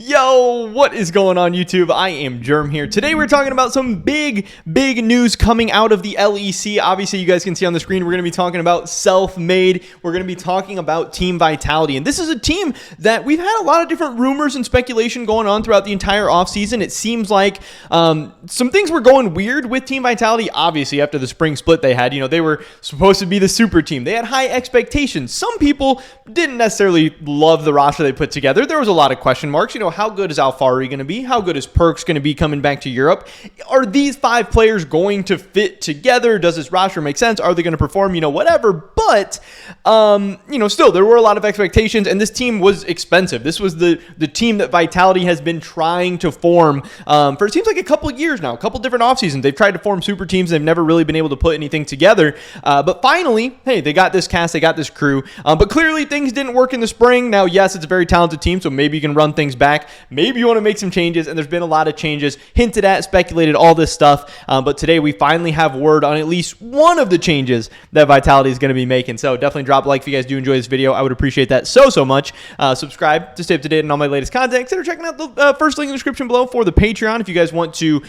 Yo, what is going on YouTube? I am Germ here. Today we're talking about some big news coming out of the LEC. Obviously, you guys can see on the screen, we're going to be talking about Selfmade. We're going to be talking about Team Vitality. And this is a team that we've had a lot of different rumors and speculation going on throughout the entire offseason. It seems like some things were going weird with Team Vitality. Obviously, after the spring split they had, they were supposed to be the super team. They had high expectations. Some people didn't necessarily love the roster they put together. There was a lot of question marks. How good is Alfari going to be? How good is Perks going to be coming back to Europe? Are these five players going to fit together? Does this roster make sense? Are they going to perform? Whatever. But, still, there were a lot of expectations, and this team was expensive. This was the team that Vitality has been trying to form for it seems like a couple of years now, a couple different off seasons. They've tried to form super teams. They've never really been able to put anything together. But finally, hey, they got this cast, they got this crew. But clearly things didn't work in the spring. Now, yes, it's a very talented team, so maybe you can run things back. Maybe you want to make some changes, and there's been a lot of changes hinted at, speculated, all this stuff. But today we finally have word on at least one of the changes that Vitality is going to be making. So definitely drop a like if you guys do enjoy this video. I would appreciate that so much. Subscribe to stay up to date on all my latest content. Consider checking out the first link in the description below for the Patreon if you guys want to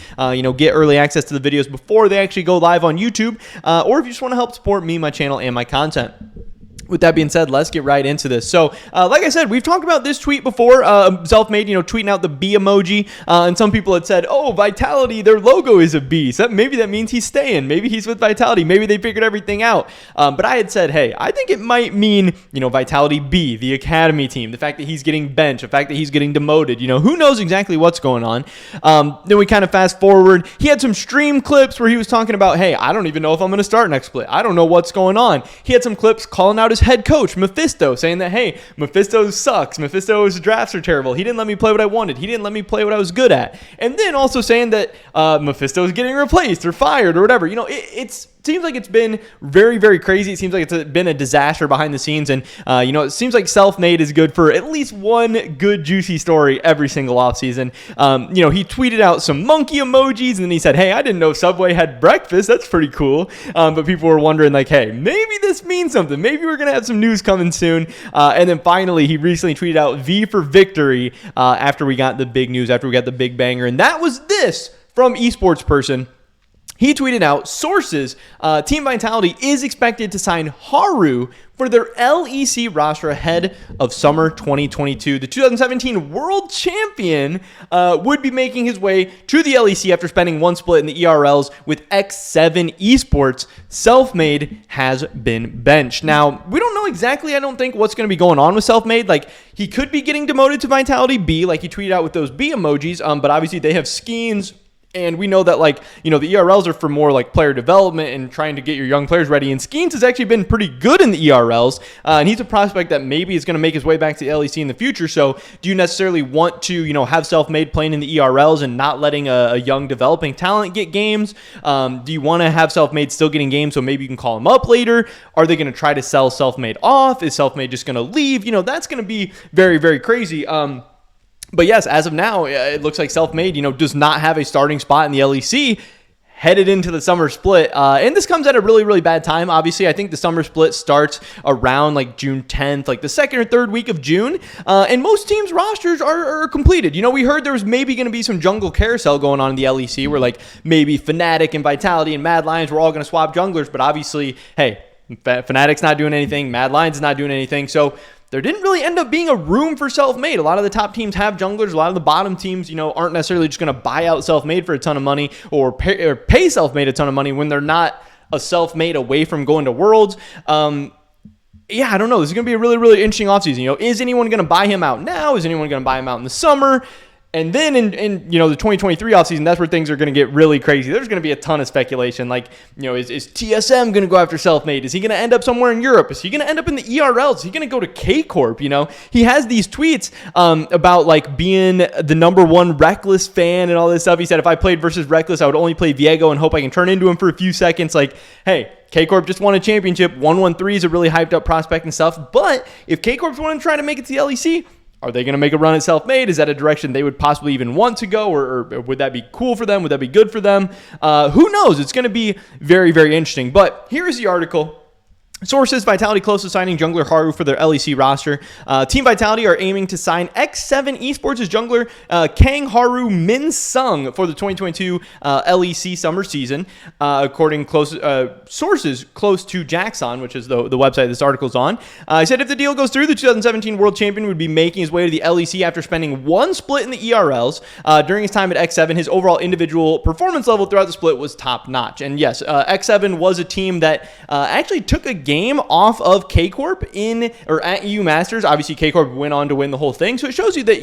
get early access to the videos before they actually go live on YouTube, or if you just want to help support me, my channel, and my content. With that being said, let's get right into this. So, like I said, we've talked about this tweet before. Selfmade, tweeting out the B emoji, and some people had said, "Oh, Vitality, their logo is a B. So maybe that means he's staying. Maybe he's with Vitality. Maybe they figured everything out." But I had said, "Hey, I think it might mean Vitality B, the academy team. The fact that he's getting benched, the fact that he's getting demoted. Who knows exactly what's going on." Then we kind of fast forward. He had some stream clips where he was talking about, "Hey, I don't even know if I'm going to start next split. I don't know what's going on." He had some clips calling out his head coach, Mephisto, saying that, "Hey, Mephisto sucks. Mephisto's drafts are terrible. He didn't let me play what I wanted. He didn't let me play what I was good at." And then also saying that Mephisto's getting replaced or fired or whatever. It seems like it's been very crazy. It seems like it's been a disaster behind the scenes. And, it seems like Selfmade is good for at least one good juicy story every single offseason. He tweeted out some monkey emojis, and then he said, "Hey, I didn't know Subway had breakfast. That's pretty cool." But people were wondering, like, hey, maybe this means something. Maybe we're going to have some news coming soon. And then finally, he recently tweeted out V for victory after we got the big news, after we got the big banger. And that was this from esports person. He tweeted out, sources, Team Vitality is expected to sign Haru for their LEC roster ahead of summer 2022. The 2017 world champion would be making his way to the LEC after spending one split in the ERLs with X7 Esports. Selfmade has been benched. Now, we don't know exactly, I don't think, what's going to be going on with Selfmade. Like, he could be getting demoted to Vitality B, like he tweeted out with those B emojis, but obviously they have Skeens. And we know that, the ERLs are for more like player development and trying to get your young players ready. And Skeens has actually been pretty good in the ERLs. And he's a prospect that maybe is going to make his way back to the LEC in the future. So do you necessarily want to, have Selfmade playing in the ERLs and not letting a young developing talent get games? Do you want to have Selfmade still getting games so maybe you can call him up later? Are they going to try to sell Selfmade off? Is Selfmade just going to leave? That's going to be very crazy. But yes, as of now, it looks like Selfmade, does not have a starting spot in the LEC headed into the summer split. And this comes at a really bad time. Obviously, I think the summer split starts around June 10th, the second or third week of June. And most teams' rosters are completed. We heard there was maybe going to be some jungle carousel going on in the LEC where maybe Fnatic and Vitality and Mad Lions were all going to swap junglers. But obviously, hey, Fnatic's not doing anything. Mad Lions is not doing anything. So there didn't really end up being a room for Selfmade. A lot of the top teams have junglers. A lot of the bottom teams, aren't necessarily just going to buy out Selfmade for a ton of money or pay Selfmade a ton of money when they're not a Selfmade away from going to Worlds. Yeah, I don't know. This is going to be a really interesting offseason. Is anyone going to buy him out now? Is anyone going to buy him out in the summer? And then in the 2023 offseason, that's where things are going to get really crazy. There's going to be a ton of speculation. Is TSM going to go after Selfmade? Is he going to end up somewhere in Europe? Is he going to end up in the ERLs? Is he going to go to K Corp? He has these tweets about being the #1 Reckless fan and all this stuff. He said, if I played versus Reckless, I would only play Viego and hope I can turn into him for a few seconds. Hey, K-Corp just won a championship. 113 is a really hyped up prospect and stuff. But if K-Corp's wanting to try to make it to the LEC, are they going to make a run at Selfmade? Is that a direction they would possibly even want to go? Or would that be cool for them? Would that be good for them? Who knows? It's going to be very interesting. But here's the article Sources: Vitality close to signing jungler Haru for their LEC roster. Team Vitality are aiming to sign X7 Esports' jungler Kang Haru Min Sung for the 2022 LEC summer season, according sources close to Jackson, which is the website this article's on. He said if the deal goes through, the 2017 world champion would be making his way to the LEC after spending one split in the ERLs. During his time at X7, his overall individual performance level throughout the split was top notch. And yes, X7 was a team that actually took a game off of K-Corp at EU Masters. Obviously, K-Corp went on to win the whole thing, so it shows you that,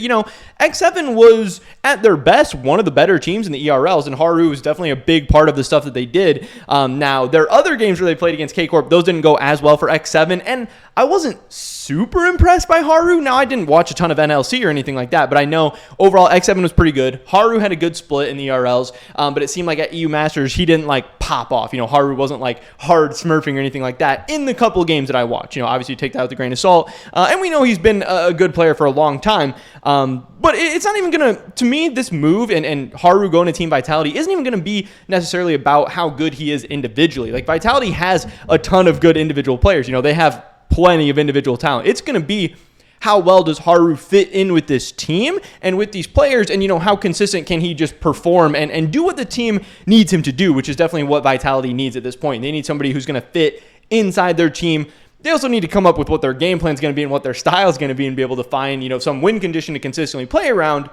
X7 was, at their best, one of the better teams in the ERLs, and Haru was definitely a big part of the stuff that they did. Now, there are other games where they played against K-Corp. Those didn't go as well for X7, and I wasn't super impressed by Haru. Now, I didn't watch a ton of NLC or anything like that, but I know overall X7 was pretty good. Haru had a good split in the ERLs, but it seemed like at EU Masters, he didn't pop off. Haru wasn't hard smurfing or anything like that in the couple of games that I watched. Obviously take that with a grain of salt. And we know he's been a good player for a long time. But it's not even going to me, this move and Haru going to Team Vitality isn't even going to be necessarily about how good he is individually. Vitality has a ton of good individual players. They have plenty of individual talent. It's going to be how well does Haru fit in with this team and with these players, and how consistent can he just perform and do what the team needs him to do, which is definitely what Vitality needs at this point. They need somebody who's going to fit inside their team. They also need to come up with what their game plan is going to be and what their style is going to be and be able to find some win condition to consistently play around.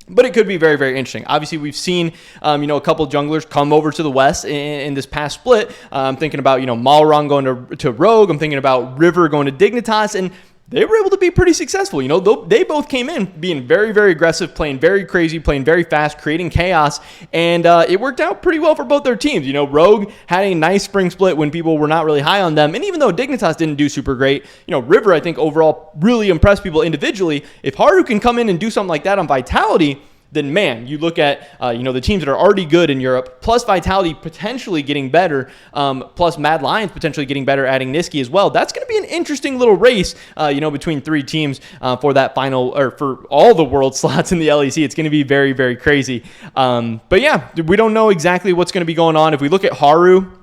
But it could be very, very interesting. Obviously, we've seen, a couple junglers come over to the West in this past split. I'm thinking about, Malrong going to Rogue. I'm thinking about River going to Dignitas, and they were able to be pretty successful. They both came in being very, very aggressive, playing very crazy, playing very fast, creating chaos, and it worked out pretty well for both their teams. Rogue had a nice spring split when people were not really high on them, and even though Dignitas didn't do super great, River, I think, overall really impressed people individually. If Haru can come in and do something like that on Vitality, then man, you look at the teams that are already good in Europe, plus Vitality potentially getting better, plus Mad Lions potentially getting better, adding Niski as well. That's going to be an interesting little race, between three teams for that final, or for all the world slots in the LEC. It's going to be very, very crazy. But yeah, we don't know exactly what's going to be going on. If we look at Haru,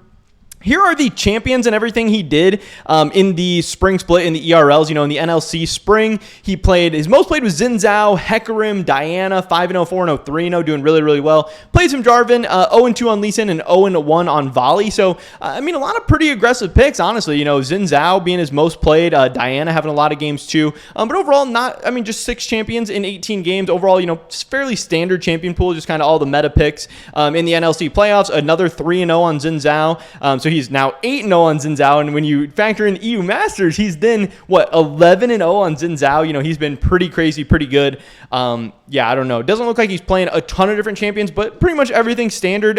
here are the champions and everything he did in the spring split in the ERLs. In the NLC spring, his most played was Xin Zhao, Hecarim, Diana, 5-0, 4-0, 3-0, doing really, really well. Played some Jarvan, 0-2 on Lee Sin, and 0-1 on Volley. So, a lot of pretty aggressive picks, honestly. Xin Zhao being his most played, Diana having a lot of games too. But overall, just 6 champions in 18 games. Overall, fairly standard champion pool, just kind of all the meta picks. In the NLC playoffs, another 3-0 on Xin Zhao. So he's now 8-0 on Xin Zhao, and when you factor in EU Masters, he's then 11-0 on Xin Zhao. He's been pretty crazy, pretty good. I don't know. It doesn't look like he's playing a ton of different champions, but pretty much everything standard.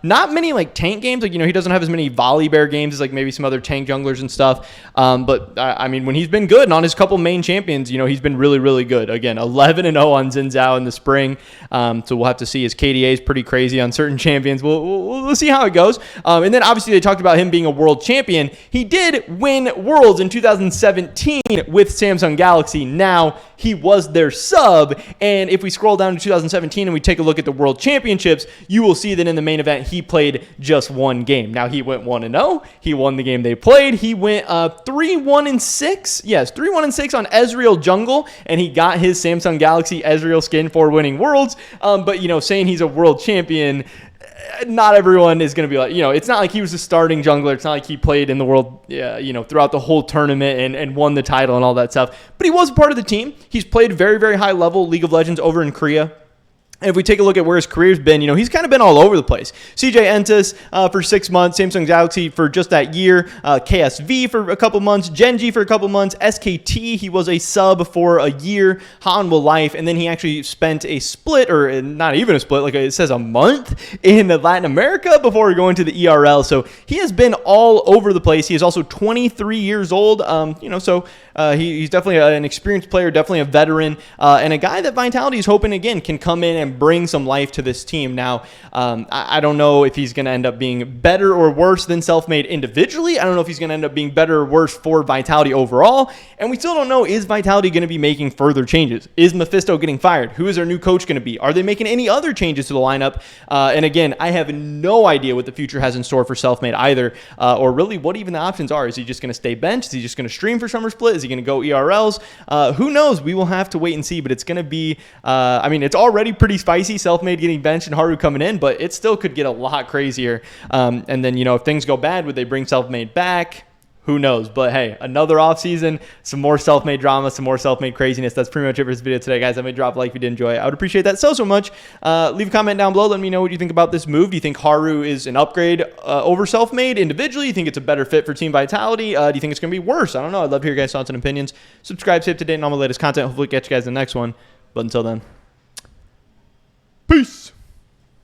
Not many tank games. He doesn't have as many volley bear games as maybe some other tank junglers and stuff. But when he's been good and on his couple main champions, he's been really, really good. Again, 11-0 on Xin Zhao in the spring. So we'll have to see. His KDA is pretty crazy on certain champions. We'll see how it goes. And then obviously they talked about him being a world champion. He did win Worlds in 2017 with Samsung Galaxy. Now, he was their sub, and if we scroll down to 2017 and we take a look at the World Championships, you will see that in the main event, he played just one game. Now, he went 1-0. He won the game they played. He went 3-1-6. Yes, 3-1-6 on Ezreal Jungle, and he got his Samsung Galaxy Ezreal skin for winning Worlds. But, saying he's a world champion, not everyone is going to be it's not like he was a starting jungler. It's not like he played in the world, throughout the whole tournament and won the title and all that stuff. But he was a part of the team. He's played very, very high level League of Legends over in Korea. And if we take a look at where his career's been, he's kind of been all over the place. CJ Entus for 6 months, Samsung Galaxy for just that year, KSV for a couple months, Genji for a couple months, SKT, he was a sub for a year, Hanwha Life, and then he actually spent a split, or not even a split, it says a month in Latin America before going to the ERL. So he has been all over the place. He is also 23 years old, so he's definitely an experienced player, definitely a veteran, and a guy that Vitality is hoping, again, can come in and bring some life to this team. Now, I don't know if he's going to end up being better or worse than Selfmade individually. I don't know if he's going to end up being better or worse for Vitality overall. And we still don't know, is Vitality going to be making further changes? Is Mephisto getting fired? Who is their new coach going to be? Are they making any other changes to the lineup? And again, I have no idea what the future has in store for Selfmade either, or really what even the options are. Is he just going to stay benched? Is he just going to stream for Summer Split? Is he going to go ERLs? Who knows? We will have to wait and see, but it's going to be, I mean, it's already pretty spicy, Selfmade getting benched and Haru coming in, but it still could get a lot crazier. And then, if things go bad, would they bring Selfmade back? Who knows? But hey, another offseason, some more Selfmade drama, some more Selfmade craziness. That's pretty much it for this video today, guys. I may drop a like if you did enjoy it. I would appreciate that so much. Leave a comment down below. Let me know what you think about this move. Do you think Haru is an upgrade over Selfmade individually? Do you think it's a better fit for Team Vitality? Do you think it's going to be worse? I don't know. I'd love to hear your guys' thoughts and opinions. Subscribe, stay up to date on all my latest content. Hopefully catch you guys in the next one. But until then, peace.